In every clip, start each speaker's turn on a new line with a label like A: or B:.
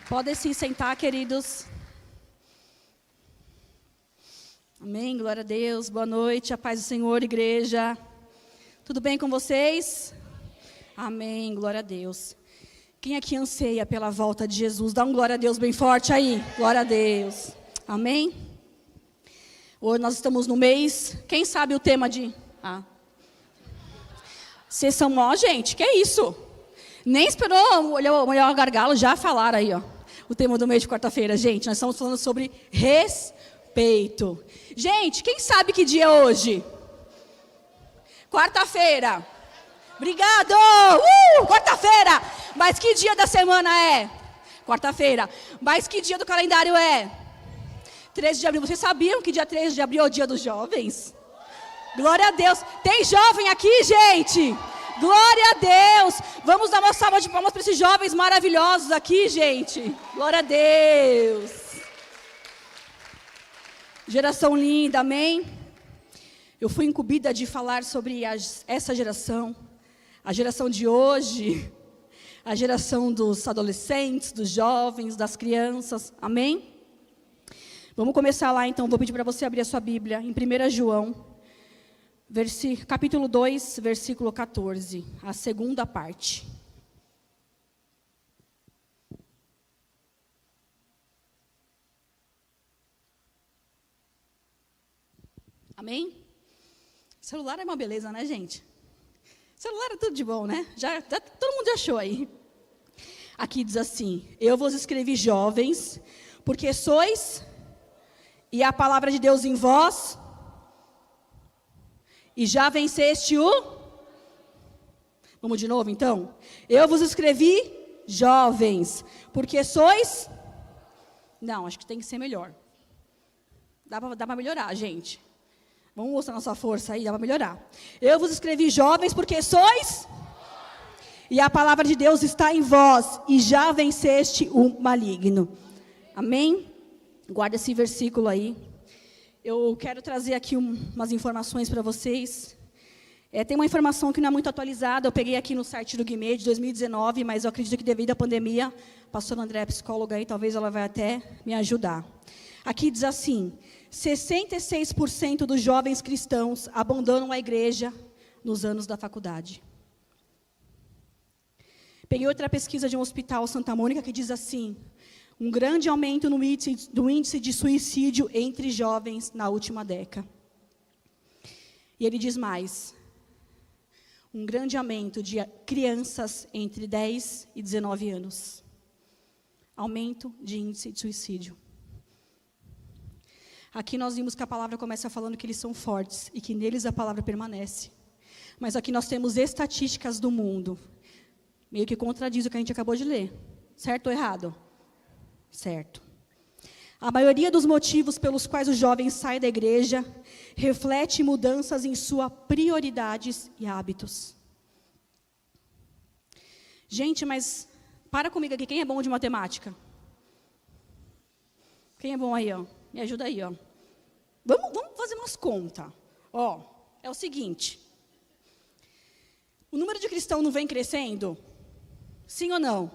A: Podem se sentar, queridos. Amém, glória a Deus. Boa noite, a paz do Senhor, igreja. Tudo bem com vocês? Amém, glória a Deus. Quem aqui anseia pela volta de Jesus? Dá um glória a Deus bem forte aí. Glória a Deus. Amém? Hoje nós estamos no mês. Quem sabe o tema de... Vocês são ó, gente, que é isso? Nem esperou olhar o gargalo, já falaram aí, ó. O tema do mês de quarta-feira, gente. Nós estamos falando sobre respeito. Gente, quem sabe que dia é hoje? Quarta-feira. Obrigado! Quarta-feira! Mas que dia da semana é? Quarta-feira. Mas que dia do calendário é? 13 de abril. Vocês sabiam que dia 13 de abril é o dia dos jovens? Glória a Deus. Tem jovem aqui, gente? Glória a Deus. Vamos dar uma salva de palmas para esses jovens maravilhosos aqui, gente. Glória a Deus. Geração linda, amém? Eu fui incumbida de falar sobre essa geração. A geração de hoje. A geração dos adolescentes, dos jovens, das crianças. Amém? Vamos começar lá, então. Vou pedir para você abrir a sua Bíblia em 1 João. Capítulo 2, versículo 14, a segunda parte. Amém? Celular é uma beleza, né, gente? Celular é tudo de bom, né? Todo mundo já achou aí. Aqui diz assim: eu vos escrevi, jovens, porque sois, e a palavra de Deus em vós, e já venceste o... Vamos de novo, então? Eu vos escrevi, jovens, porque sois... Não, acho que tem que ser melhor. Dá para melhorar, gente. Vamos mostrar nossa força aí, dá para melhorar. Eu vos escrevi, jovens, porque sois... E a palavra de Deus está em vós, e já venceste o maligno. Amém? Guarda esse versículo aí. Eu quero trazer aqui umas informações para vocês. Tem uma informação que não é muito atualizada. Eu peguei aqui no site do Guimê de 2019, mas eu acredito que devido à pandemia, a pastora André é psicóloga aí, talvez ela vai até me ajudar. Aqui diz assim: 66% dos jovens cristãos abandonam a igreja nos anos da faculdade. Peguei outra pesquisa de um hospital Santa Mônica que diz assim: um grande aumento no índice de suicídio entre jovens na última década. E ele diz mais: um grande aumento de crianças entre 10 e 19 anos. Aumento de índice de suicídio. Aqui nós vimos que a palavra começa falando que eles são fortes e que neles a palavra permanece. Mas aqui nós temos estatísticas do mundo. Meio que contradiz o que a gente acabou de ler. Certo ou errado? Certo. A maioria dos motivos pelos quais os jovens saem da igreja reflete mudanças em suas prioridades e hábitos. Gente, mas para comigo aqui, quem é bom de matemática? Quem é bom aí, ó? Me ajuda aí, ó. Vamos fazer umas contas. Ó, é o seguinte. O número de cristãos não vem crescendo? Sim ou não?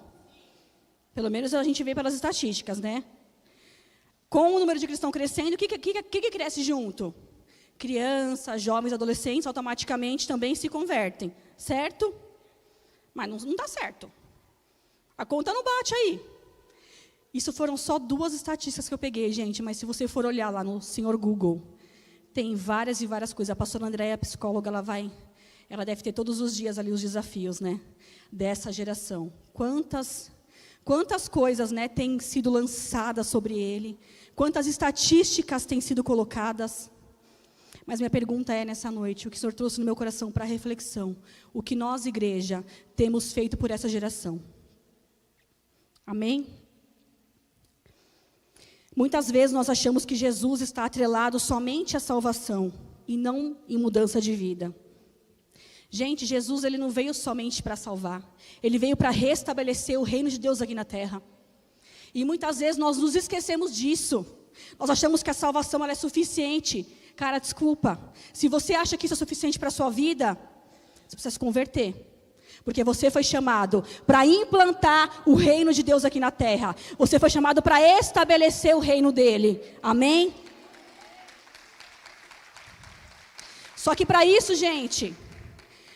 A: Pelo menos a gente vê pelas estatísticas, né? Com o número de cristãos crescendo, o que cresce junto? Crianças, jovens, adolescentes, automaticamente também se convertem. Certo? Mas não está certo. A conta não bate aí. Isso foram só 2 estatísticas que eu peguei, gente. Mas se você for olhar lá no senhor Google, tem várias e várias coisas. A pastora Andréia, a psicóloga, ela deve ter todos os dias ali os desafios, né? Dessa geração. Quantas coisas, né, têm sido lançadas sobre ele, quantas estatísticas têm sido colocadas. Mas minha pergunta é nessa noite, o que o Senhor trouxe no meu coração para reflexão, o que nós, igreja, temos feito por essa geração. Amém? Muitas vezes nós achamos que Jesus está atrelado somente à salvação e não em mudança de vida. Gente, Jesus ele não veio somente para salvar. Ele veio para restabelecer o reino de Deus aqui na terra. E muitas vezes nós nos esquecemos disso. Nós achamos que a salvação ela é suficiente. Cara, desculpa. Se você acha que isso é suficiente para a sua vida, você precisa se converter. Porque você foi chamado para implantar o reino de Deus aqui na terra. Você foi chamado para estabelecer o reino dele. Amém? Só que para isso, gente,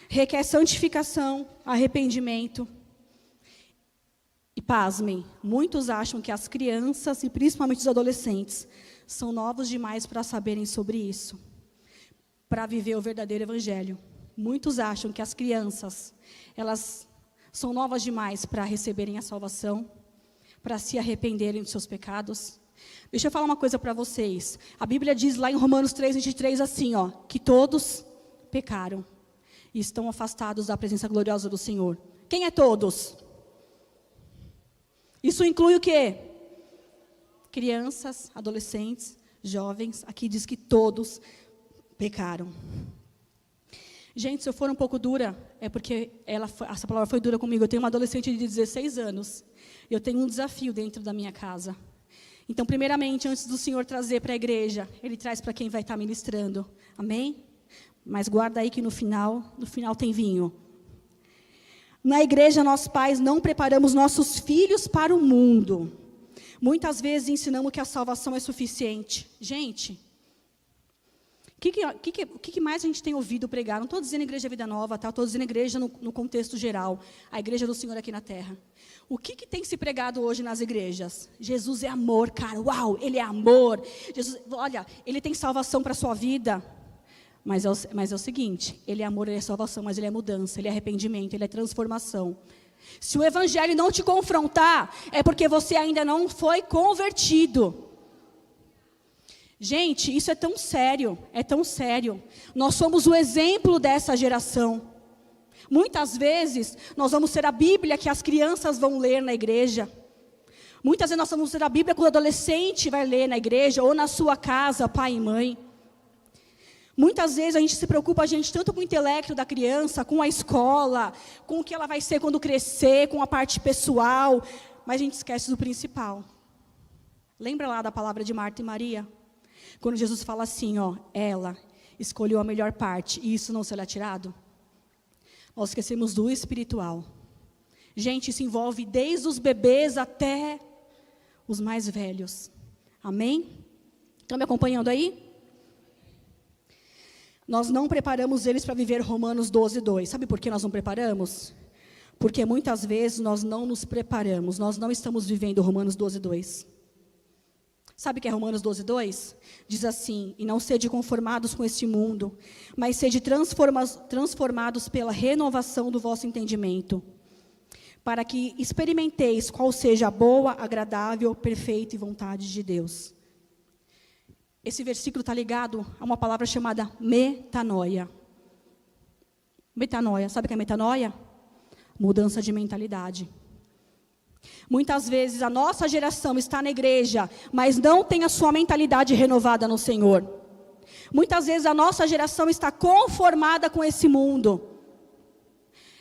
A: requer santificação, arrependimento. E pasmem, muitos acham que as crianças, e principalmente os adolescentes, são novos demais para saberem sobre isso, para viver o verdadeiro evangelho. Muitos acham que as crianças, elas são novas demais para receberem a salvação, para se arrependerem dos seus pecados. Deixa eu falar uma coisa para vocês. A Bíblia diz lá em Romanos 3:23 assim, ó, que todos pecaram e estão afastados da presença gloriosa do Senhor. Quem é todos? Isso inclui o quê? Crianças, adolescentes, jovens. Aqui diz que todos pecaram. Gente, se eu for um pouco dura, é porque essa palavra foi dura comigo. Eu tenho uma adolescente de 16 anos. Eu tenho um desafio dentro da minha casa. Então, primeiramente, antes do Senhor trazer para a igreja, Ele traz para quem vai estar ministrando. Amém? Mas guarda aí que no final tem vinho. Na igreja, nós pais não preparamos nossos filhos para o mundo. Muitas vezes ensinamos que a salvação é suficiente. Gente, o que mais a gente tem ouvido pregar? Não estou dizendo Igreja Vida Nova, tá? Estou dizendo igreja no contexto geral. A igreja do Senhor aqui na terra. O que tem se pregado hoje nas igrejas? Jesus é amor, cara. Uau, Ele é amor. Jesus, olha, Ele tem salvação para a sua vida. Mas é o seguinte, Ele é amor, Ele é salvação, mas Ele é mudança, Ele é arrependimento, Ele é transformação. Se o Evangelho não te confrontar, é porque você ainda não foi convertido. Gente, isso é tão sério, é tão sério. Nós somos o exemplo dessa geração. Muitas vezes, nós vamos ser a Bíblia que as crianças vão ler na igreja. Muitas vezes nós vamos ser a Bíblia que o adolescente vai ler na igreja, ou na sua casa, pai e mãe. Muitas vezes a gente se preocupa tanto com o intelecto da criança, com a escola, com o que ela vai ser quando crescer, com a parte pessoal, mas a gente esquece do principal. Lembra lá da palavra de Marta e Maria? Quando Jesus fala assim, ó, ela escolheu a melhor parte e isso não será tirado? Nós esquecemos do espiritual. Gente, isso envolve desde os bebês até os mais velhos. Amém? Estão me acompanhando aí? Nós não preparamos eles para viver Romanos 12:2. Sabe por que nós não preparamos? Porque muitas vezes nós não nos preparamos, nós não estamos vivendo Romanos 12:2. Sabe o que é Romanos 12:2? Diz assim, e não sede conformados com este mundo, mas sede transformados pela renovação do vosso entendimento, para que experimenteis qual seja a boa, agradável, perfeita e vontade de Deus. Esse versículo está ligado a uma palavra chamada metanoia. Metanoia, sabe o que é metanoia? Mudança de mentalidade. Muitas vezes a nossa geração está na igreja, mas não tem a sua mentalidade renovada no Senhor. Muitas vezes a nossa geração está conformada com esse mundo.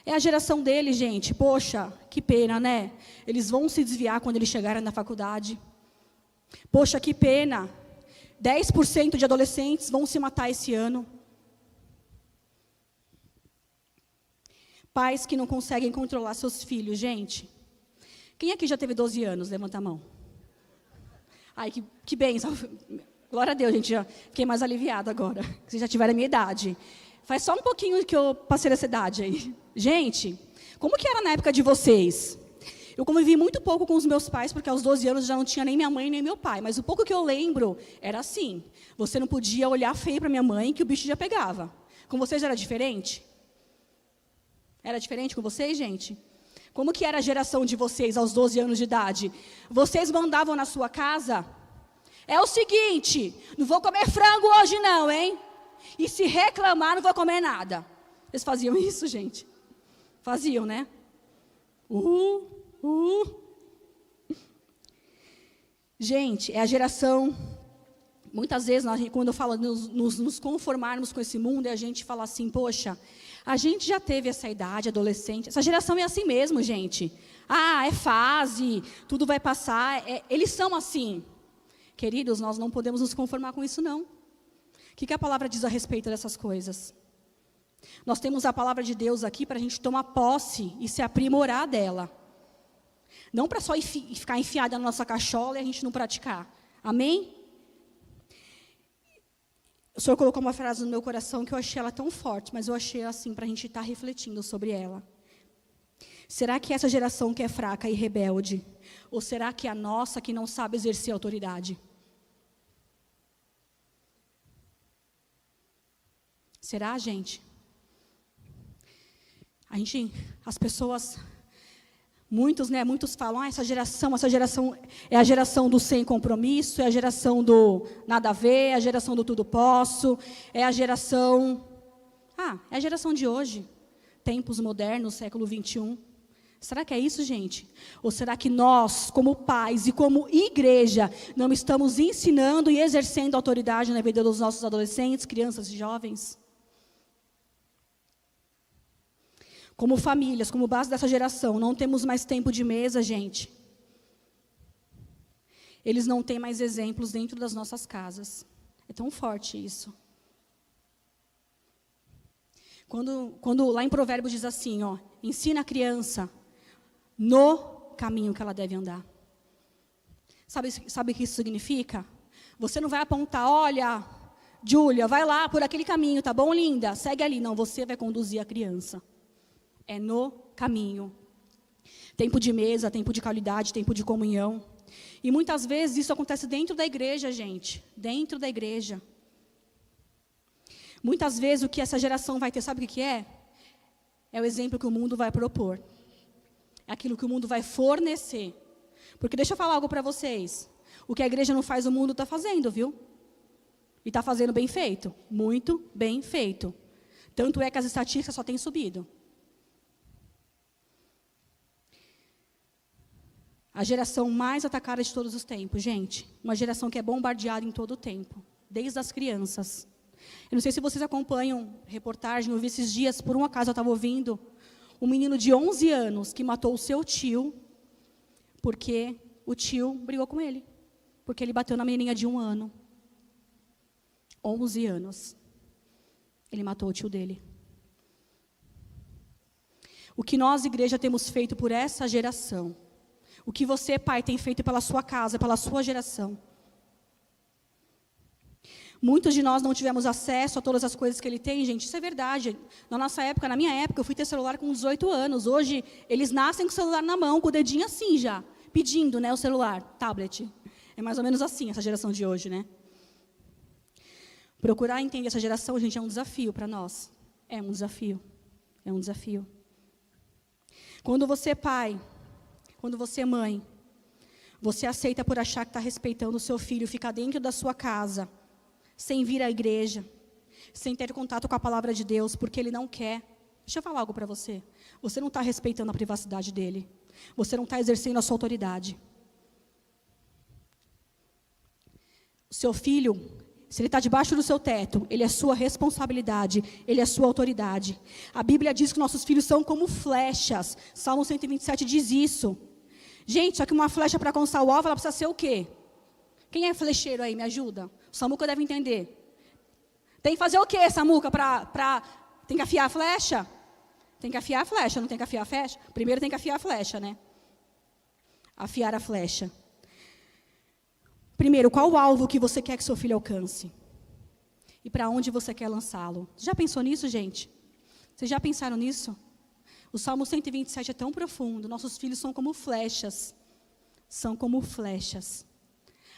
A: É a geração deles, gente. Poxa, que pena, né? Eles vão se desviar quando eles chegarem na faculdade. Poxa, que pena. 10% de adolescentes vão se matar esse ano. Pais que não conseguem controlar seus filhos, gente. Quem aqui já teve 12 anos? Levanta a mão. Ai, que bênção. Glória a Deus, gente. Já fiquei mais aliviada agora. Vocês já tiveram a minha idade. Faz só um pouquinho que eu passei dessa idade aí. Gente, como que era na época de vocês? Eu convivi muito pouco com os meus pais, porque aos 12 anos já não tinha nem minha mãe nem meu pai. Mas o pouco que eu lembro era assim. Você não podia olhar feio para minha mãe, que o bicho já pegava. Com vocês era diferente? Era diferente com vocês, gente? Como que era a geração de vocês aos 12 anos de idade? Vocês mandavam na sua casa? É o seguinte, não vou comer frango hoje não, hein? E se reclamar, não vou comer nada. Vocês faziam isso, gente? Faziam, né? Gente, é a geração... Muitas vezes, quando eu falo nos conformarmos com esse mundo, a gente fala assim, poxa, a gente já teve essa idade, adolescente. Essa geração é assim mesmo, gente. Ah, é fase, tudo vai passar. Eles são assim. Queridos, nós não podemos nos conformar com isso, não. O que a palavra diz a respeito dessas coisas? Nós temos a palavra de Deus aqui para a gente tomar posse e se aprimorar dela. Não para só ficar enfiada na nossa cachola e a gente não praticar. Amém? O Senhor colocou uma frase no meu coração que eu achei ela tão forte, mas eu achei assim para a gente estar refletindo sobre ela. Será que essa geração que é fraca e rebelde? Ou será que é a nossa que não sabe exercer autoridade? Será, gente? As pessoas, muitos falam, essa geração é a geração do sem compromisso, é a geração do nada a ver, é a geração do tudo posso, é a geração de hoje, tempos modernos, século 21. Será que é isso, gente? Ou será que nós, como pais e como igreja, não estamos ensinando e exercendo autoridade na vida dos nossos adolescentes, crianças e jovens? Como famílias, como base dessa geração, não temos mais tempo de mesa, gente. Eles não têm mais exemplos dentro das nossas casas. É tão forte isso. Quando lá em Provérbios diz assim, ensina a criança no caminho que ela deve andar. Sabe o que isso significa? Você não vai apontar, olha, Júlia, vai lá por aquele caminho, tá bom, linda? Segue ali. Não, você vai conduzir a criança. É no caminho. Tempo de mesa, tempo de qualidade, tempo de comunhão. E muitas vezes isso acontece dentro da igreja, gente. Dentro da igreja. Muitas vezes o que essa geração vai ter, sabe o que é? É o exemplo que o mundo vai propor. É aquilo que o mundo vai fornecer. Porque deixa eu falar algo para vocês. O que a igreja não faz, o mundo está fazendo, viu? E está fazendo bem feito. Muito bem feito. Tanto é que as estatísticas só têm subido. A geração mais atacada de todos os tempos, gente. Uma geração que é bombardeada em todo o tempo. Desde as crianças. Eu não sei se vocês acompanham reportagem, eu vi esses dias, por um acaso eu estava ouvindo, um menino de 11 anos que matou o seu tio, porque o tio brigou com ele. Porque ele bateu na menininha de 1 ano. 11 anos. Ele matou o tio dele. O que nós, igreja, temos feito por essa geração? O que você, pai, tem feito pela sua casa, pela sua geração? Muitos de nós não tivemos acesso a todas as coisas que ele tem, gente, isso é verdade. Na nossa época, na minha época, eu fui ter celular com 18 anos. Hoje, eles nascem com o celular na mão, com o dedinho assim já, pedindo, o celular, tablet. É mais ou menos assim, essa geração de hoje, Procurar entender essa geração, gente, é um desafio para nós. É um desafio. É um desafio. Quando você é pai, quando você é mãe, você aceita por achar que está respeitando o seu filho, ficar dentro da sua casa, sem vir à igreja, sem ter contato com a palavra de Deus, porque ele não quer. Deixa eu falar algo para você. Você não está respeitando a privacidade dele. Você não está exercendo a sua autoridade. O seu filho, se ele está debaixo do seu teto, ele é sua responsabilidade, ele é sua autoridade. A Bíblia diz que nossos filhos são como flechas. Salmo 127 diz isso. Gente, só que uma flecha para alcançar o alvo, ela precisa ser o quê? Quem é flecheiro aí? Me ajuda. O Samuca deve entender. Tem que fazer o quê, Samuca? Tem que afiar a flecha? Tem que afiar a flecha, não tem que afiar a flecha? Primeiro tem que afiar a flecha, Afiar a flecha. Primeiro, qual o alvo que você quer que seu filho alcance? E para onde você quer lançá-lo? Já pensou nisso, gente? Vocês já pensaram nisso? O Salmo 127 é tão profundo. Nossos filhos são como flechas. São como flechas.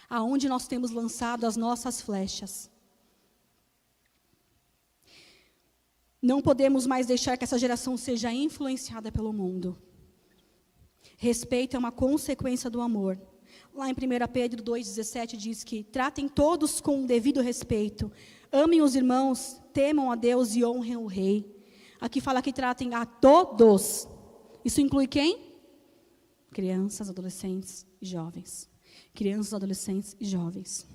A: Aonde nós temos lançado as nossas flechas? Não podemos mais deixar que essa geração seja influenciada pelo mundo. Respeito é uma consequência do amor. Lá em 1 Pedro 2,17 diz que tratem todos com o devido respeito. Amem os irmãos, temam a Deus e honrem o rei. Aqui fala que tratem a todos. Isso inclui quem? Crianças, adolescentes e jovens. Crianças, adolescentes e jovens.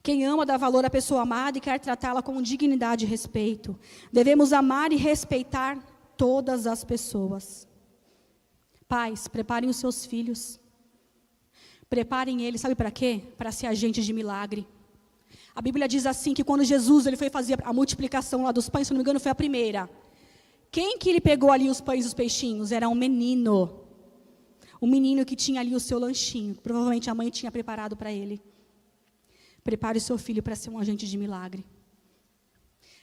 A: Quem ama dá valor à pessoa amada e quer tratá-la com dignidade e respeito. Devemos amar e respeitar todas as pessoas. Pais, preparem os seus filhos. Preparem eles, sabe para quê? Para ser agentes de milagre. A Bíblia diz assim, que quando Jesus ele foi fazer a multiplicação lá dos pães, se não me engano, foi a primeira. Quem que ele pegou ali os pães e os peixinhos? Era um menino. Um menino que tinha ali o seu lanchinho. Provavelmente a mãe tinha preparado para ele. Prepare o seu filho para ser um agente de milagre.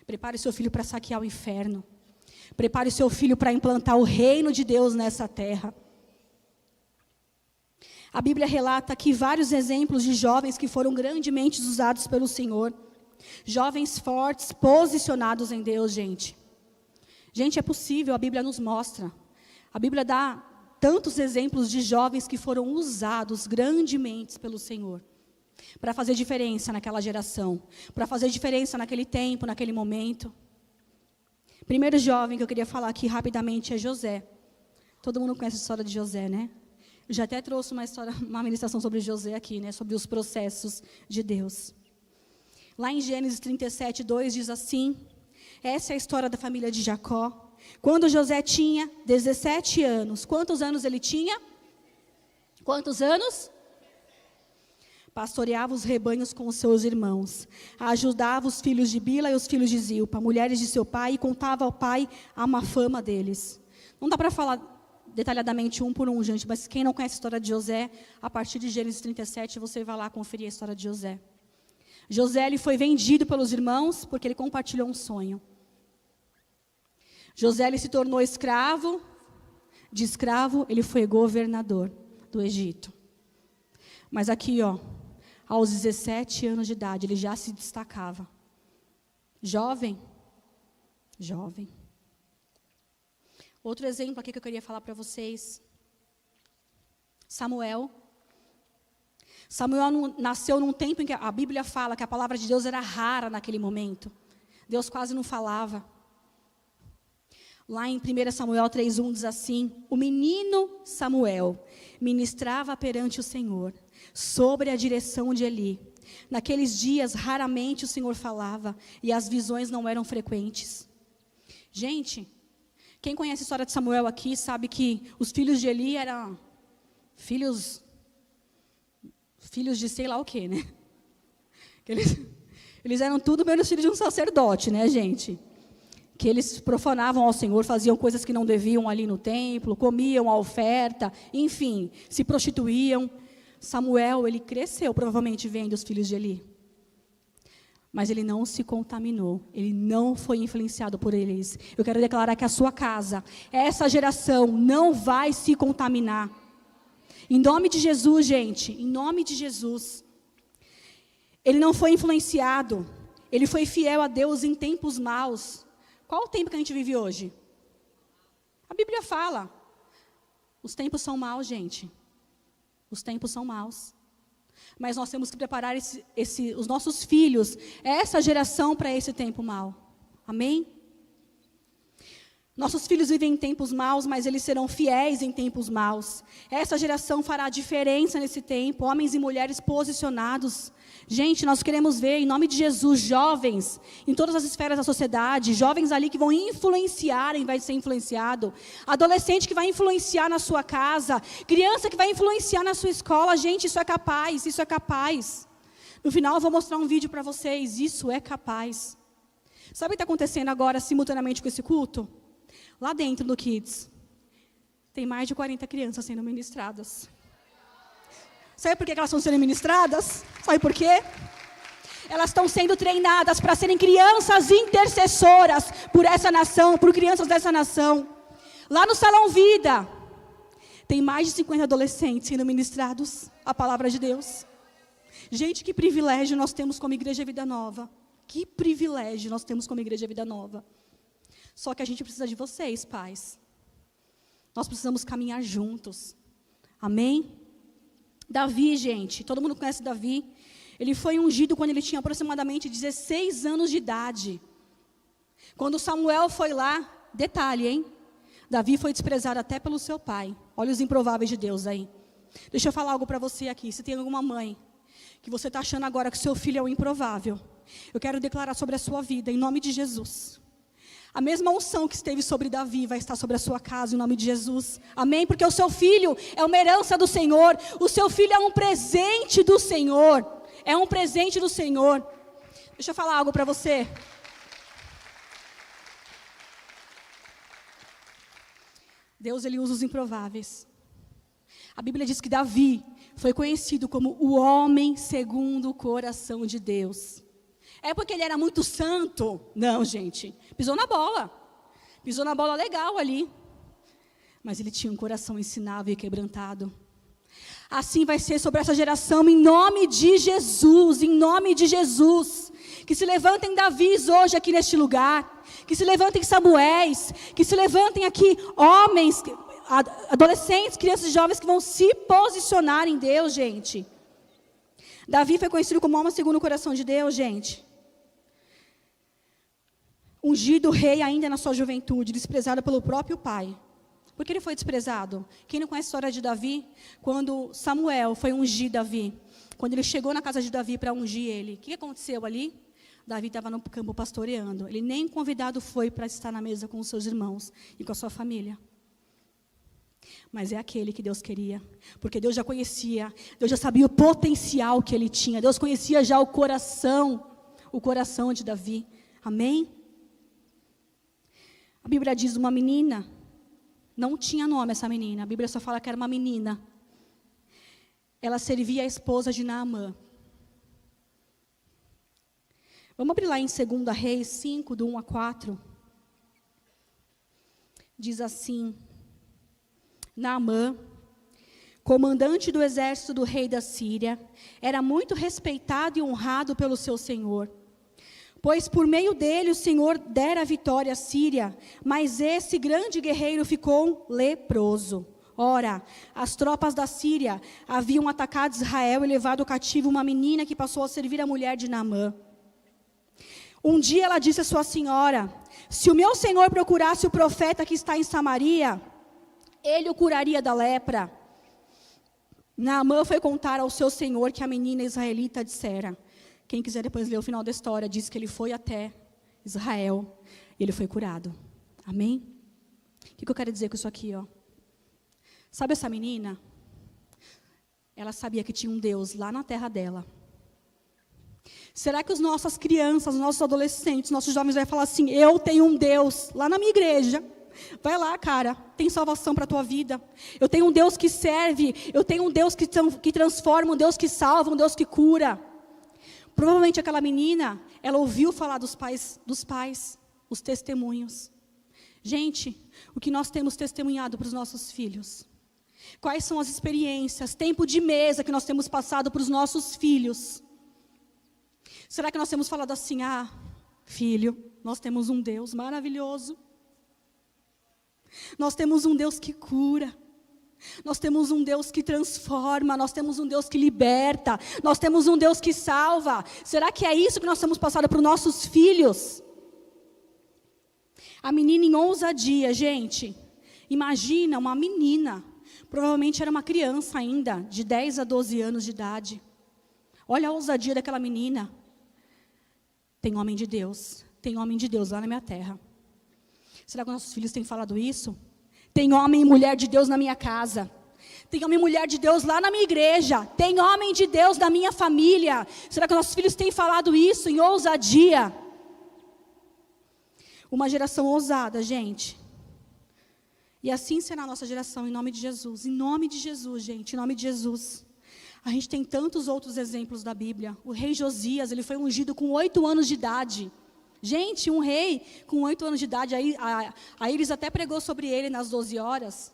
A: Prepare o seu filho para saquear o inferno. Prepare o seu filho para implantar o reino de Deus nessa terra. A Bíblia relata aqui vários exemplos de jovens que foram grandemente usados pelo Senhor. Jovens fortes, posicionados em Deus, gente. Gente, é possível, a Bíblia nos mostra. A Bíblia dá tantos exemplos de jovens que foram usados grandemente pelo Senhor. Para fazer diferença naquela geração. Para fazer diferença naquele tempo, naquele momento. Primeiro jovem que eu queria falar aqui rapidamente é José. Todo mundo conhece a história de José, né? Eu já até trouxe uma ministração sobre José aqui, né? Sobre os processos de Deus. Lá em Gênesis 37, 2 diz assim: essa é a história da família de Jacó. Quando José tinha 17 anos. Quantos anos ele tinha? Quantos anos? Pastoreava os rebanhos com os seus irmãos. Ajudava os filhos de Bila e os filhos de Zilpa, mulheres de seu pai, e contava ao pai a má fama deles. Não dá para falar detalhadamente um por um, gente, mas quem não conhece a história de José, a partir de Gênesis 37, você vai lá conferir a história de José. José ele foi vendido pelos irmãos porque ele compartilhou um sonho. José ele se tornou escravo, de escravo ele foi governador do Egito. Mas aqui, aos 17 anos de idade, ele já se destacava. Jovem. Outro exemplo aqui que eu queria falar para vocês. Samuel nasceu num tempo em que a Bíblia fala que a palavra de Deus era rara naquele momento. Deus quase não falava. Lá em 1 Samuel 3:1 diz assim: o menino Samuel ministrava perante o Senhor, sobre a direção de Eli. Naqueles dias, raramente o Senhor falava, e as visões não eram frequentes. Gente, quem conhece a história de Samuel aqui, sabe que os filhos de Eli eram filhos de sei lá o quê, né? Eles eram tudo menos filhos de um sacerdote, né, gente? Que eles profanavam ao Senhor, faziam coisas que não deviam ali no templo, comiam a oferta, enfim, se prostituíam. Samuel, ele cresceu provavelmente vendo os filhos de Eli. Mas ele não se contaminou, ele não foi influenciado por eles. Eu quero declarar que a sua casa, essa geração, não vai se contaminar. Em nome de Jesus, gente, em nome de Jesus. Ele não foi influenciado, ele foi fiel a Deus em tempos maus. Qual o tempo que a gente vive hoje? A Bíblia fala. Os tempos são maus, gente. Os tempos são maus. Mas nós temos que preparar os nossos filhos, essa geração, para esse tempo mau. Amém? Nossos filhos vivem em tempos maus, mas eles serão fiéis em tempos maus. Essa geração fará diferença nesse tempo, homens e mulheres posicionados. Gente, nós queremos ver, em nome de Jesus, jovens, em todas as esferas da sociedade, jovens ali que vão influenciar, em vez de ser influenciado, adolescente que vai influenciar na sua casa, criança que vai influenciar na sua escola. Gente, isso é capaz, isso é capaz. No final eu vou mostrar um vídeo para vocês, isso é capaz. Sabe o que está acontecendo agora, simultaneamente com esse culto? Lá dentro do Kids, tem mais de 40 crianças sendo ministradas. Sabe por que elas estão sendo ministradas? Sabe por quê? Elas estão sendo treinadas para serem crianças intercessoras por essa nação, por crianças dessa nação. Lá no Salão Vida, tem mais de 50 adolescentes sendo ministrados a palavra de Deus. Gente, que privilégio nós temos como Igreja Vida Nova. Que privilégio nós temos como Igreja Vida Nova. Só que a gente precisa de vocês, pais. Nós precisamos caminhar juntos. Amém? Davi, gente, todo mundo conhece Davi. Ele foi ungido quando ele tinha aproximadamente 16 anos de idade. Quando Samuel foi lá, detalhe, hein? Davi foi desprezado até pelo seu pai. Olha os improváveis de Deus aí. Deixa eu falar algo para você aqui. Se tem alguma mãe que você está achando agora que seu filho é um improvável, eu quero declarar sobre a sua vida, em nome de Jesus. A mesma unção que esteve sobre Davi vai estar sobre a sua casa, em nome de Jesus. Amém? Porque o seu filho é uma herança do Senhor. O seu filho é um presente do Senhor. É um presente do Senhor. Deixa eu falar algo para você. Deus, ele usa os improváveis. A Bíblia diz que Davi foi conhecido como o homem segundo o coração de Deus. É porque ele era muito santo? Não, gente. Pisou na bola. Pisou na bola legal ali. Mas ele tinha um coração ensinável e quebrantado. Assim vai ser sobre essa geração, em nome de Jesus, em nome de Jesus. Que se levantem Davis hoje aqui neste lugar. Que se levantem Samuéis. Que se levantem aqui homens, adolescentes, crianças e jovens que vão se posicionar em Deus, gente. Davi foi conhecido como homem segundo o coração de Deus, gente. Ungido rei ainda na sua juventude, desprezado pelo próprio pai. Por que ele foi desprezado? Quem não conhece a história de Davi? Quando Samuel foi ungir Davi, quando ele chegou na casa de Davi para ungir ele, o que aconteceu ali? Davi estava no campo pastoreando. Ele nem convidado foi para estar na mesa com os seus irmãos e com a sua família. Mas é aquele que Deus queria, porque Deus já conhecia, Deus já sabia o potencial que ele tinha, Deus conhecia já o coração de Davi. Amém? A Bíblia diz uma menina. Não tinha nome essa menina, a Bíblia só fala que era uma menina. Ela servia a esposa de Naamã. Vamos abrir lá em 2 Reis 5, do 1 a 4. Diz assim: Naamã, comandante do exército do rei da Síria, era muito respeitado e honrado pelo seu senhor. Pois por meio dele o Senhor dera a vitória à Síria, mas esse grande guerreiro ficou leproso. Ora, as tropas da Síria haviam atacado Israel e levado cativo uma menina que passou a servir a mulher de Naamã. Um dia ela disse à sua senhora: se o meu senhor procurasse o profeta que está em Samaria, ele o curaria da lepra. Naamã foi contar ao seu senhor que a menina israelita dissera. Quem quiser depois ler o final da história, diz que ele foi até Israel e ele foi curado. Amém? O que eu quero dizer com isso aqui, ó? Sabe essa menina? Ela sabia que tinha um Deus lá na terra dela. Será que as nossas crianças, nossos adolescentes, nossos jovens vão falar assim: eu tenho um Deus lá na minha igreja? Vai lá, cara, tem salvação para a tua vida. Eu tenho um Deus que serve, eu tenho um Deus que transforma, um Deus que salva, um Deus que cura. Provavelmente aquela menina, ela ouviu falar dos pais, os testemunhos. Gente, o que nós temos testemunhado para os nossos filhos? Quais são as experiências, tempo de mesa que nós temos passado para os nossos filhos? Será que nós temos falado assim: ah, filho, nós temos um Deus maravilhoso. Nós temos um Deus que cura. Nós temos um Deus que transforma, nós temos um Deus que liberta, nós temos um Deus que salva. Será que é isso que nós temos passado para os nossos filhos? A menina em ousadia, gente. Imagina uma menina, provavelmente era uma criança ainda, de 10 a 12 anos de idade. Olha a ousadia daquela menina. Tem homem de Deus lá na minha terra. Será que nossos filhos têm falado isso? Tem homem e mulher de Deus na minha casa. Tem homem e mulher de Deus lá na minha igreja. Tem homem de Deus na minha família. Será que nossos filhos têm falado isso em ousadia? Uma geração ousada, gente. E assim será a nossa geração, em nome de Jesus. Em nome de Jesus, gente, em nome de Jesus. A gente tem tantos outros exemplos da Bíblia. O rei Josias, ele foi ungido com 8 anos de idade. Gente, um rei com 8 anos de idade, a Iris até pregou sobre ele nas 12 horas.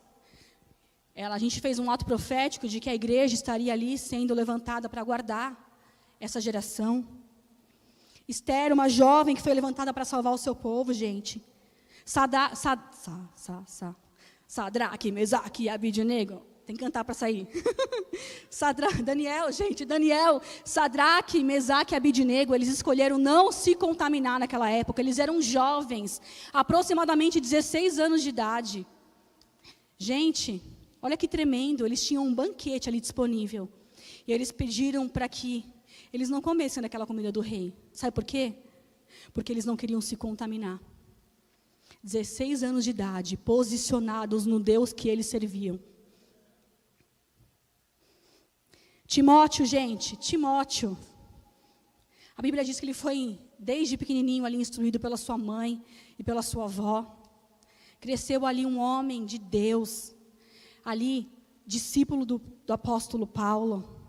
A: A gente fez um ato profético de que a igreja estaria ali sendo levantada para guardar essa geração. Esther, uma jovem que foi levantada para salvar o seu povo, gente. Sadraque, Mesaque e Abidnego. Tem que cantar para sair. Daniel, Sadraque, Mesaque e Abidnego, eles escolheram não se contaminar naquela época. Eles eram jovens, aproximadamente 16 anos de idade. Gente, olha que tremendo, eles tinham um banquete ali disponível. E eles pediram para que eles não comessem daquela comida do rei. Sabe por quê? Porque eles não queriam se contaminar. 16 anos de idade, posicionados no Deus que eles serviam. Timóteo, gente, Timóteo. A Bíblia diz que ele foi, desde pequenininho, ali instruído pela sua mãe e pela sua avó. Cresceu ali um homem de Deus, ali, discípulo do apóstolo Paulo.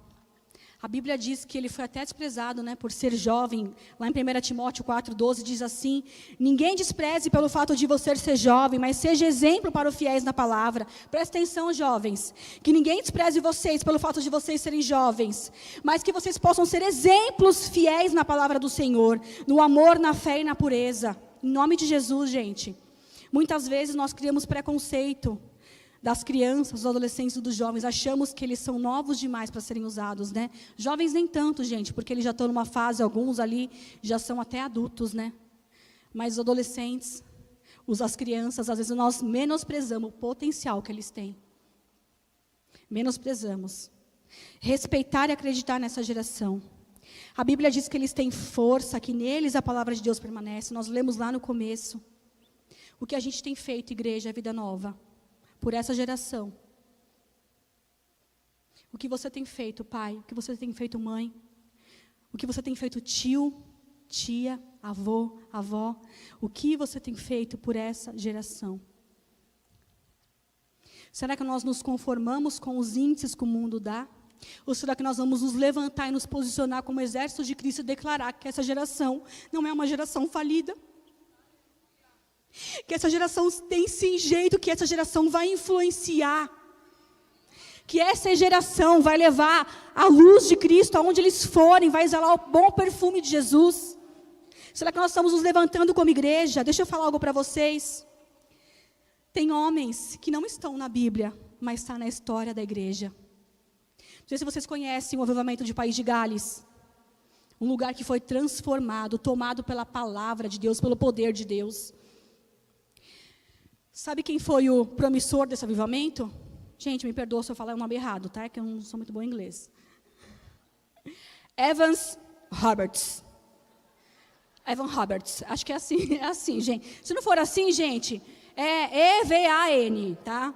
A: A Bíblia diz que ele foi até desprezado, né, por ser jovem. Lá em 1 Timóteo 4,12 diz assim: ninguém despreze pelo fato de você ser jovem, mas seja exemplo para os fiéis na palavra. Presta atenção, jovens, que ninguém despreze vocês pelo fato de vocês serem jovens, mas que vocês possam ser exemplos fiéis na palavra do Senhor, no amor, na fé e na pureza. Em nome de Jesus, gente. Muitas vezes nós criamos preconceito das crianças, dos adolescentes e dos jovens, achamos que eles são novos demais para serem usados, né? Jovens nem tanto, gente, porque eles já estão numa fase, alguns ali já são até adultos, né? Mas os adolescentes, as crianças, às vezes nós menosprezamos o potencial que eles têm. Menosprezamos. Respeitar e acreditar nessa geração. A Bíblia diz que eles têm força, que neles a palavra de Deus permanece. Nós lemos lá no começo. O que a gente tem feito, igreja, Vida Nova, por essa geração. O que você tem feito, pai? O que você tem feito, mãe? O que você tem feito, tio, tia, avô, avó? O que você tem feito por essa geração? Será que nós nos conformamos com os índices que o mundo dá? Ou será que nós vamos nos levantar e nos posicionar como exército de Cristo e declarar que essa geração não é uma geração falida? Que essa geração tem sim jeito, que essa geração vai influenciar, que essa geração vai levar a luz de Cristo aonde eles forem, vai exalar o bom perfume de Jesus. Será que nós estamos nos levantando como igreja? Deixa eu falar algo para vocês. Tem homens que não estão na Bíblia, mas está na história da igreja. Não sei se vocês conhecem o avivamento de País de Gales, um lugar que foi transformado, tomado pela palavra de Deus, pelo poder de Deus. Sabe quem foi o promissor desse avivamento? Gente, me perdoa se eu falar o nome errado, tá? Que eu não sou muito boa em inglês. Evan Roberts. Acho que é assim, gente. Se não for assim, gente, é EVAN, tá?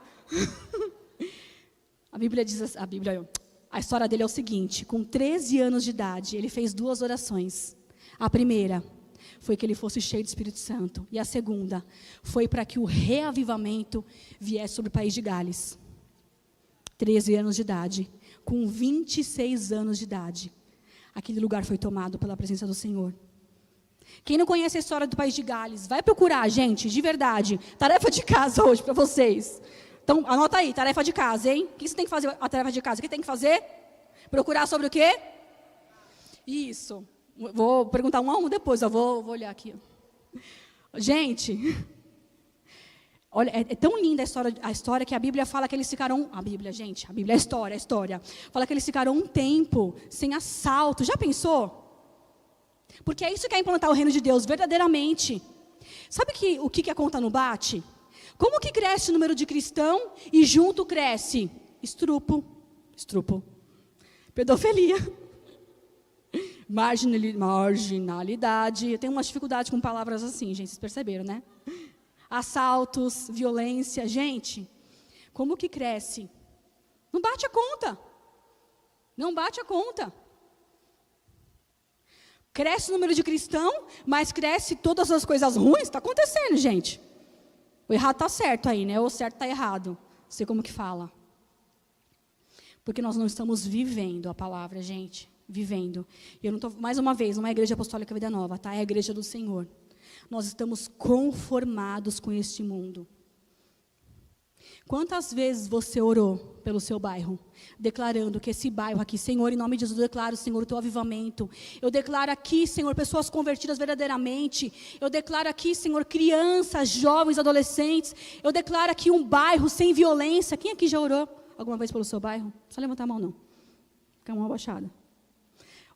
A: A história dele é o seguinte: com 13 anos de idade, ele fez 2 orações. A primeira foi que ele fosse cheio do Espírito Santo. E a segunda foi para que o reavivamento viesse sobre o País de Gales. 13 anos de idade. Com 26 anos de idade, aquele lugar foi tomado pela presença do Senhor. Quem não conhece a história do País de Gales, vai procurar, gente, de verdade. Tarefa de casa hoje para vocês. Então, anota aí, tarefa de casa, hein? O que você tem que fazer, a tarefa de casa? O que tem que fazer? Procurar sobre o quê? Isso. Vou perguntar um a um depois, eu vou olhar aqui. Gente, olha, é tão linda a história que a Bíblia fala que eles ficaram... A Bíblia é história. Fala que eles ficaram um tempo sem assalto. Já pensou? Porque é isso que é implantar o reino de Deus, verdadeiramente. Sabe o que a conta não bate? Como que cresce o número de cristão e junto cresce? Estrupo. Pedofilia. Marginalidade. Eu tenho umas dificuldades com palavras assim, gente, vocês perceberam, né? Assaltos, violência. Gente, como que cresce? Não bate a conta. Cresce o número de cristão, mas cresce todas as coisas ruins. Está acontecendo, gente. O errado está certo aí, né? Ou o certo está errado. Não sei como que fala. Porque nós não estamos vivendo a palavra, gente. Vivendo. E eu não estou, mais uma vez, não é a Igreja Apostólica Vida Nova, tá? É a Igreja do Senhor. Nós estamos conformados com este mundo. Quantas vezes você orou pelo seu bairro, declarando que esse bairro aqui, Senhor, em nome de Jesus, eu declaro, Senhor, o teu avivamento. Eu declaro aqui, Senhor, pessoas convertidas verdadeiramente. Eu declaro aqui, Senhor, crianças, jovens, adolescentes. Eu declaro aqui um bairro sem violência. Quem aqui já orou alguma vez pelo seu bairro? Só levantar a mão, não. Fica a mão abaixada.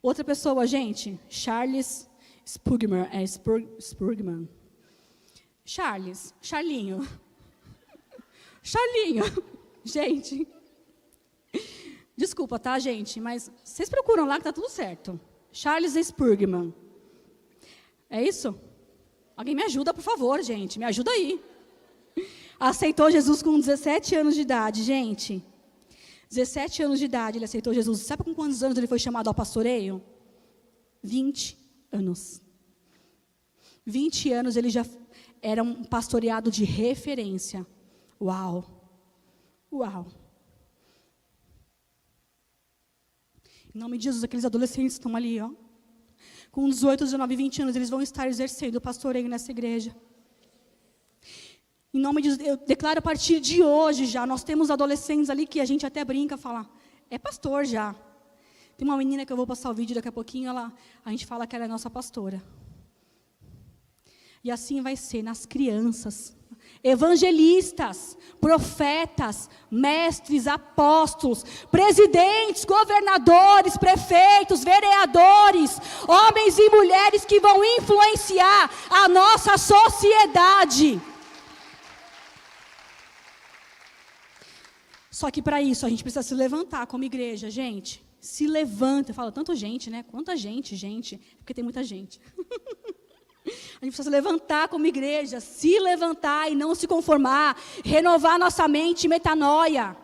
A: Outra pessoa, gente, Charlinho. Gente. Desculpa, tá, gente? Mas vocês procuram lá que tá tudo certo. Charles Spurgeon. É isso? Alguém me ajuda, por favor, gente. Me ajuda aí. Aceitou Jesus com 17 anos de idade, gente. 17 anos de idade ele aceitou Jesus. Sabe com quantos anos ele foi chamado ao pastoreio? 20 anos. 20 anos ele já era um pastoreado de referência. Uau! Uau! Em nome de Jesus, aqueles adolescentes estão ali, ó. Com 18, 19, 20 anos, eles vão estar exercendo o pastoreio nessa igreja. Em nome de Jesus, eu declaro a partir de hoje já, nós temos adolescentes ali que a gente até brinca, fala, é pastor já. Tem uma menina que eu vou passar o vídeo daqui a pouquinho, a gente fala que ela é nossa pastora. E assim vai ser nas crianças. Evangelistas, profetas, mestres, apóstolos, presidentes, governadores, prefeitos, vereadores, homens e mulheres que vão influenciar a nossa sociedade. Só que para isso a gente precisa se levantar como igreja, gente. Se levanta, fala tanto gente, né? Quanta gente, porque tem muita gente. A gente precisa se levantar como igreja, se levantar e não se conformar, renovar nossa mente, metanoia,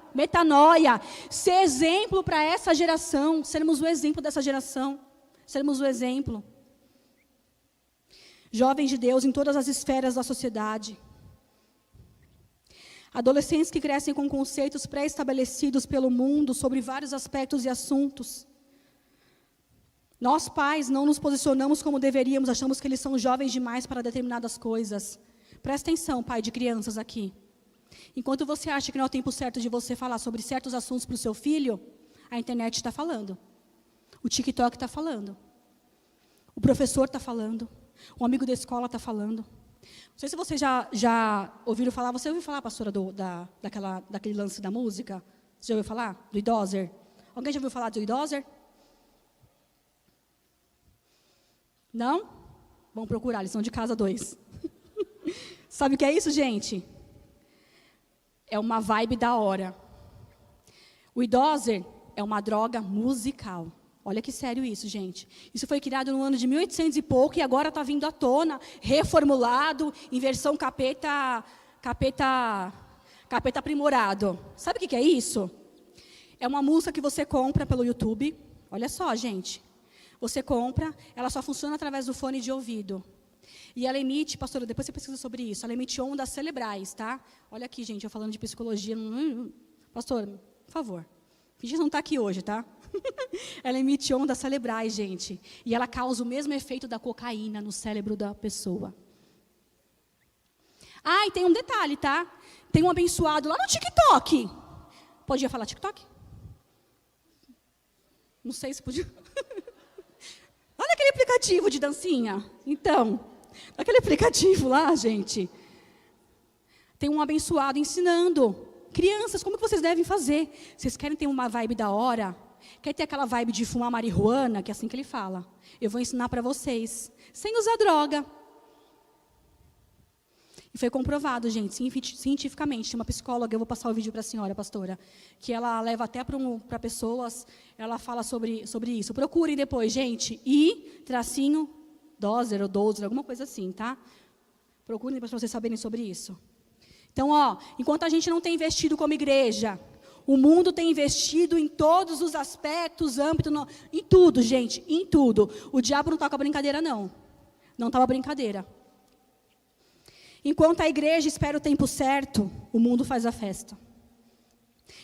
A: ser exemplo para essa geração, sermos o exemplo dessa geração, sermos o exemplo. Jovens de Deus em todas as esferas da sociedade. Adolescentes que crescem com conceitos pré-estabelecidos pelo mundo sobre vários aspectos e assuntos. Nós, pais, não nos posicionamos como deveríamos, achamos que eles são jovens demais para determinadas coisas. Presta atenção, pai de crianças aqui. Enquanto você acha que não é o tempo certo de você falar sobre certos assuntos para o seu filho, a internet está falando. O TikTok está falando. O professor está falando. O amigo da escola está falando. Não sei se vocês já ouviram falar. Você ouviu falar, pastora, daquele lance da música? Você já ouviu falar? Do Idoser? Alguém já ouviu falar do Idoser? Não? Vamos procurar, lição de casa 2. Sabe o que é isso, gente? É uma vibe da hora. O Idoser é uma droga musical. Olha que sério isso, gente. Isso foi criado no ano de 1800 e pouco e agora está vindo à tona, reformulado, em versão capeta aprimorado. Sabe o que é isso? É uma música que você compra pelo YouTube. Olha só, gente. Você compra, ela só funciona através do fone de ouvido. E ela emite, pastora, depois você pesquisa sobre isso, ela emite ondas cerebrais, tá? Olha aqui, gente, eu falando de psicologia. Pastora, por favor, finge que não está aqui hoje, tá? Ela emite ondas cerebrais, gente. E ela causa o mesmo efeito da cocaína no cérebro da pessoa. Ah, e tem um detalhe, tá? Tem um abençoado lá no TikTok. Podia falar TikTok? Não sei se podia. Olha aquele aplicativo de dancinha. Então, aquele aplicativo lá, gente, tem um abençoado ensinando. Crianças, como que vocês devem fazer? Vocês querem ter uma vibe da hora? Quer ter aquela vibe de fumar marihuana? Que é assim que ele fala. Eu vou ensinar para vocês. Sem usar droga. E foi comprovado, gente, cientificamente. Tem uma psicóloga, eu vou passar o vídeo para a senhora, pastora, que ela leva até para pessoas, ela fala sobre isso. Procurem depois, gente. I-dozer ou dozer, alguma coisa assim, tá? Procurem depois para vocês saberem sobre isso. Então, enquanto a gente não tem investido como igreja, o mundo tem investido em todos os aspectos, âmbitos, em tudo, gente, em tudo. O diabo não está com a brincadeira, não. Não estava brincadeira. Enquanto a igreja espera o tempo certo, o mundo faz a festa.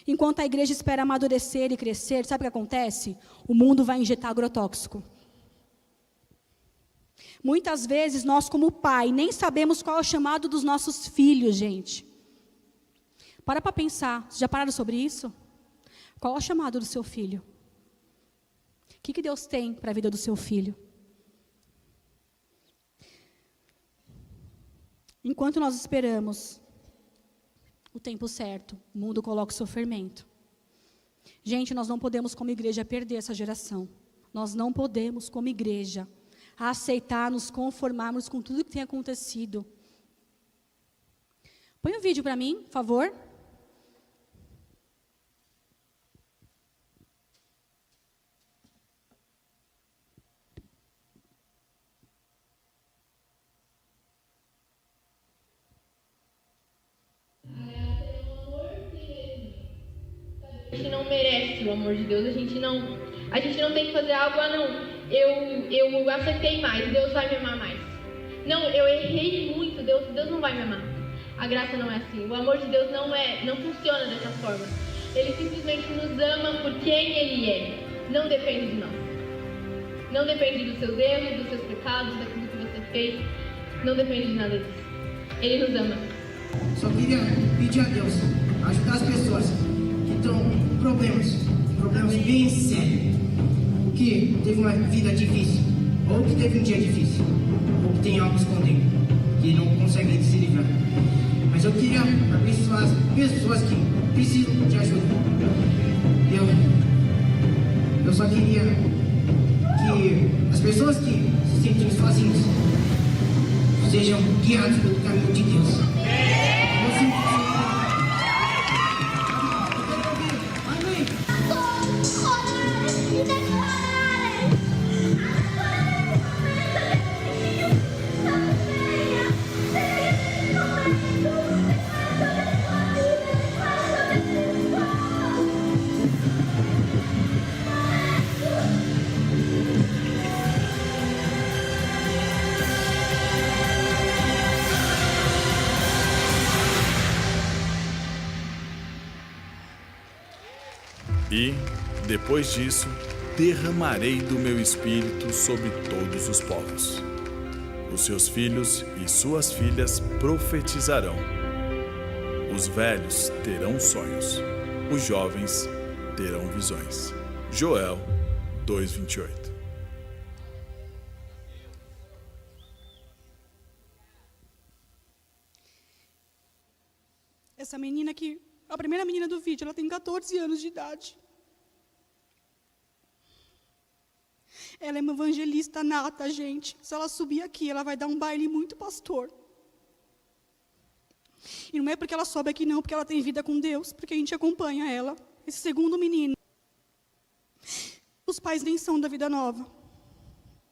A: Enquanto a igreja espera amadurecer e crescer, sabe o que acontece? O mundo vai injetar agrotóxico. Muitas vezes, nós como pai, nem sabemos qual é o chamado dos nossos filhos, gente. Para pensar, vocês já pararam sobre isso? Qual é o chamado do seu filho? O que Deus tem para a vida do seu filho? Enquanto nós esperamos o tempo certo, o mundo coloca o seu fermento. Gente, nós não podemos como igreja perder essa geração. Nós não podemos como igreja aceitar, nos conformarmos com tudo que tem acontecido. Põe um vídeo para mim, por favor.
B: A gente não merece o amor de Deus, a gente não A gente não tem que fazer algo, eu acertei mais, Deus vai me amar mais. Não, eu errei muito, Deus não vai me amar. A graça não é assim. O amor de Deus não funciona dessa forma. Ele simplesmente nos ama por quem Ele é. Não depende de nós. Não depende dos seus erros, dos seus pecados, daquilo que você fez. Não depende de nada disso. Ele nos ama.
C: Só queria pedir a Deus ajudar as pessoas que estão com problemas bem sérios, que teve uma vida difícil, ou que teve um dia difícil, ou que tem algo escondendo, que não consegue se livrar. Mas eu queria abençoar as pessoas que precisam de ajuda. Eu só queria que as pessoas que se sentem sozinhas sejam guiadas pelo caminho de Deus. Amém.
D: E, depois disso, derramarei do meu espírito sobre todos os povos. Os seus filhos e suas filhas profetizarão. Os velhos terão sonhos. Os jovens terão visões. Joel 2:28.
A: Essa menina aqui, a primeira menina do vídeo, ela tem 14 anos de idade. Ela é uma evangelista nata, gente. Se ela subir aqui, ela vai dar um baile muito pastor. E não é porque ela sobe aqui, não, porque ela tem vida com Deus, porque a gente acompanha ela. Esse segundo menino. Os pais nem são da Vida Nova.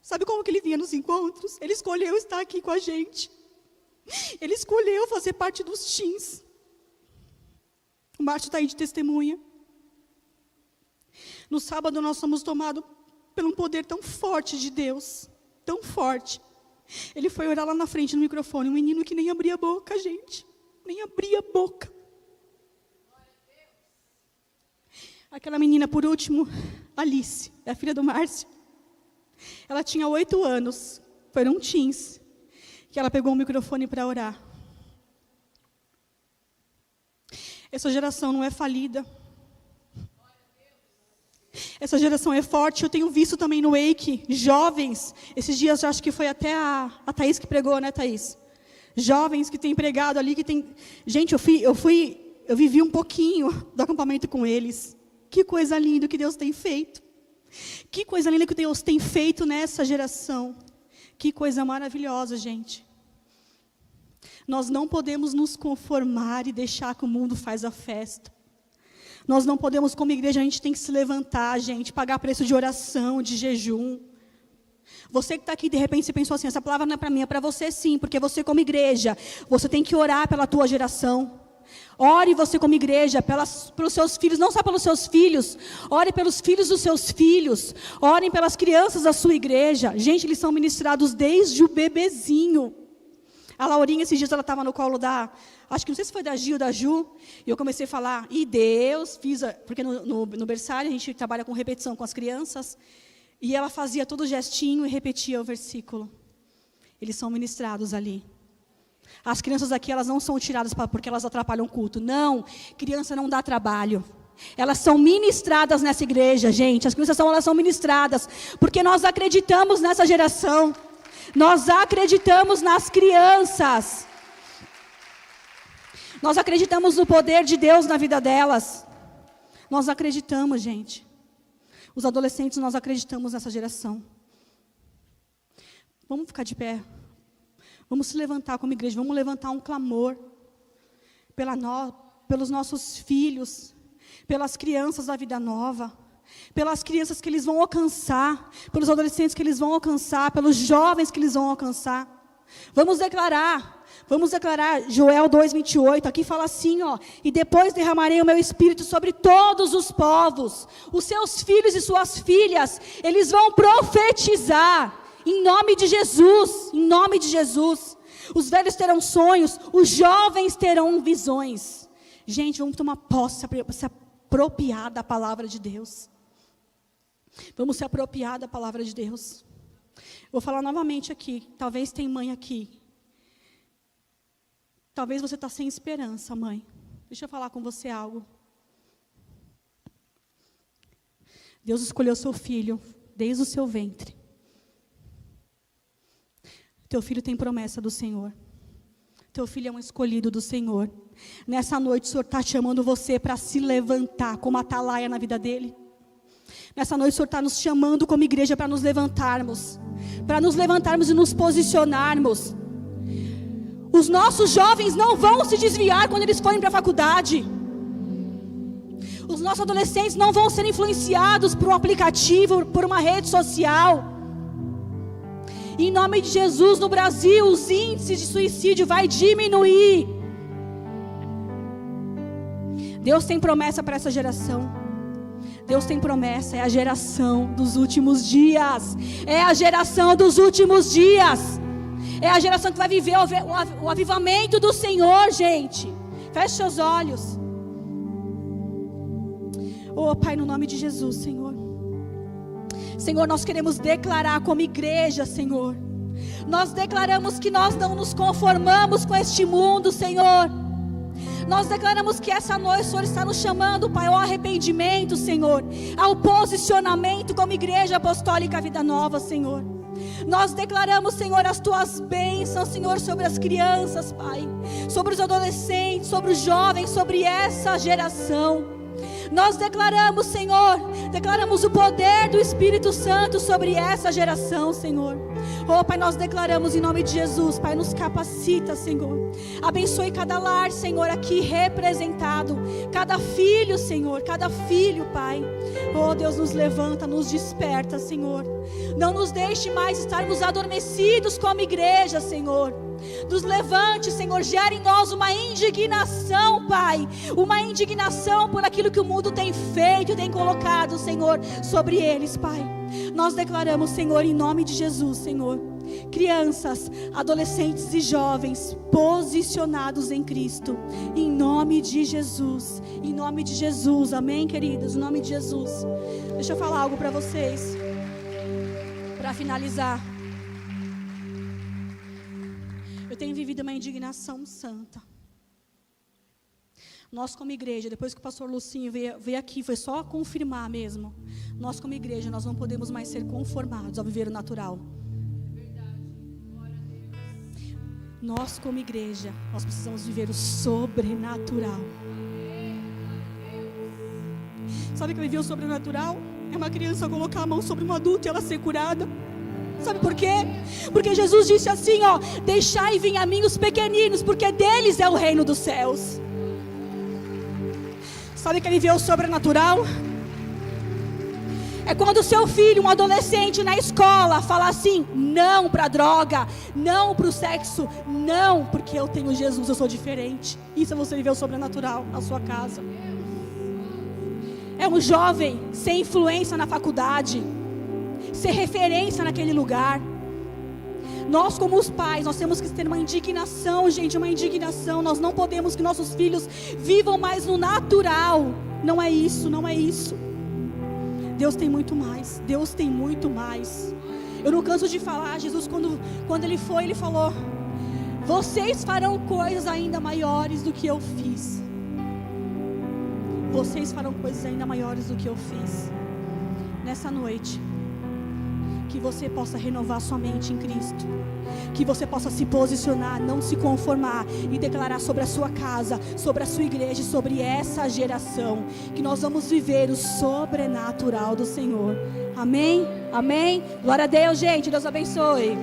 A: Sabe como que ele vinha nos encontros? Ele escolheu estar aqui com a gente. Ele escolheu fazer parte dos teens. O Márcio está aí de testemunha. No sábado nós somos tomados por um poder tão forte de Deus. Tão forte. Ele foi orar lá na frente no microfone. Um menino que nem abria a boca, gente. Nem abria a boca. Aquela menina, por último, Alice, é a filha do Márcio. Ela tinha 8 anos. Foram teens. Que ela pegou o microfone para orar. Essa geração não é falida. Essa geração é forte. Eu tenho visto também no Wake, jovens. Esses dias, acho que foi até a Thaís que pregou, né, Thaís? Jovens que têm pregado ali, que tem... Gente, eu vivi um pouquinho do acampamento com eles. Que coisa linda que Deus tem feito. Que coisa linda que Deus tem feito nessa geração. Que coisa maravilhosa, gente. Nós não podemos nos conformar e deixar que o mundo faz a festa. Nós não podemos, como igreja, a gente tem que se levantar, gente, pagar preço de oração, de jejum. Você que está aqui, de repente, você pensou assim, essa palavra não é para mim, é para você sim, porque você como igreja, você tem que orar pela tua geração. Ore você como igreja, pelos seus filhos, não só pelos seus filhos, ore pelos filhos dos seus filhos, orem pelas crianças da sua igreja. Gente, eles são ministrados desde o bebezinho. A Laurinha, esses dias, ela estava no colo acho que não sei se foi da Gil, da Ju, e eu comecei a falar, e Deus, porque no berçário a gente trabalha com repetição com as crianças, e ela fazia todo o gestinho e repetia o versículo. Eles são ministrados ali. As crianças aqui, elas não são tiradas porque elas atrapalham o culto. Não, criança não dá trabalho. Elas são ministradas nessa igreja, gente. As crianças elas são ministradas, porque nós acreditamos nessa geração. Nós acreditamos nas crianças. Nós acreditamos no poder de Deus na vida delas. Nós acreditamos, gente. Os adolescentes, nós acreditamos nessa geração. Vamos ficar de pé. Vamos se levantar como igreja. Vamos levantar um clamor pelos nossos filhos, pelas crianças da Vida Nova, pelas crianças que eles vão alcançar, pelos adolescentes que eles vão alcançar, pelos jovens que eles vão alcançar. Vamos declarar Joel 2:28, aqui fala assim, ó: e depois derramarei o meu espírito sobre todos os povos, os seus filhos e suas filhas, eles vão profetizar, em nome de Jesus, em nome de Jesus. Os velhos terão sonhos, os jovens terão visões. Gente, vamos tomar posse, se apropriar da palavra de Deus. Vamos se apropriar da palavra de Deus. Vou falar novamente aqui, talvez tem mãe aqui. Talvez você está sem esperança, mãe. Deixa eu falar com você algo. Deus escolheu seu filho desde o seu ventre. Teu filho tem promessa do Senhor. Teu filho é um escolhido do Senhor. Nessa noite o Senhor está chamando você para se levantar como atalaia na vida dele. Nessa noite o Senhor está nos chamando como igreja para nos levantarmos. Para nos levantarmos e nos posicionarmos. Os nossos jovens não vão se desviar quando eles forem para a faculdade. Os nossos adolescentes não vão ser influenciados por um aplicativo, por uma rede social. Em nome de Jesus, no Brasil, os índices de suicídio vai diminuir. Deus tem promessa para essa geração. Deus tem promessa, é a geração dos últimos dias. É a geração dos últimos dias. É a geração que vai viver o avivamento do Senhor, gente. Feche seus olhos. Oh, Pai, no nome de Jesus, Senhor. Senhor, nós queremos declarar como igreja, Senhor. Nós declaramos que nós não nos conformamos com este mundo, Senhor. Nós declaramos que essa noite o Senhor está nos chamando, Pai, ao arrependimento, Senhor. Ao posicionamento como igreja apostólica Vida Nova, Senhor. Nós declaramos, Senhor, as Tuas bênçãos, Senhor, sobre as crianças, Pai. Sobre os adolescentes, sobre os jovens, sobre essa geração. Nós declaramos, Senhor, declaramos o poder do Espírito Santo sobre essa geração, Senhor. Oh, Pai, nós declaramos em nome de Jesus, Pai, nos capacita, Senhor. Abençoe cada lar, Senhor, aqui representado. Cada filho, Senhor, cada filho, Pai. Oh, Deus, nos levanta, nos desperta, Senhor. Não nos deixe mais estarmos adormecidos como igreja, Senhor. Nos levante, Senhor, gere em nós uma indignação, Pai. Uma indignação por aquilo que o mundo tem feito e tem colocado, Senhor, sobre eles, Pai. Nós declaramos, Senhor, em nome de Jesus, Senhor, crianças, adolescentes e jovens posicionados em Cristo, em nome de Jesus, em nome de Jesus, amém, queridos, em nome de Jesus. Deixa eu falar algo para vocês, para finalizar. Eu tenho vivido uma indignação santa. Nós como igreja, depois que o pastor Lucinho veio aqui, foi só confirmar mesmo. Nós como igreja, nós não podemos mais ser conformados ao viver o natural. Nós como igreja, nós precisamos viver o sobrenatural. Sabe o que é viver o sobrenatural? É uma criança colocar a mão sobre um adulto e ela ser curada. Sabe por quê? Porque Jesus disse assim, ó: deixai vir a mim os pequeninos, porque deles é o reino dos céus. Sabe o que é viver o sobrenatural? É quando o seu filho, um adolescente na escola, fala assim: não para a droga, não para o sexo, não, porque eu tenho Jesus, eu sou diferente. Isso é você viver o sobrenatural na sua casa. É um jovem sem influência na faculdade, ser referência naquele lugar. Nós como os pais, nós temos que ter uma indignação, gente, uma indignação. Nós não podemos que nossos filhos vivam mais no natural. Não é isso, não é isso. Deus tem muito mais, Deus tem muito mais. Eu não canso de falar, Jesus quando Ele foi, Ele falou: vocês farão coisas ainda maiores do que eu fiz. Vocês farão coisas ainda maiores do que eu fiz. Nessa noite, que você possa renovar sua mente em Cristo, que você possa se posicionar, não se conformar e declarar sobre a sua casa, sobre a sua igreja, sobre essa geração, que nós vamos viver o sobrenatural do Senhor. Amém? Amém? Glória a Deus, gente. Deus abençoe.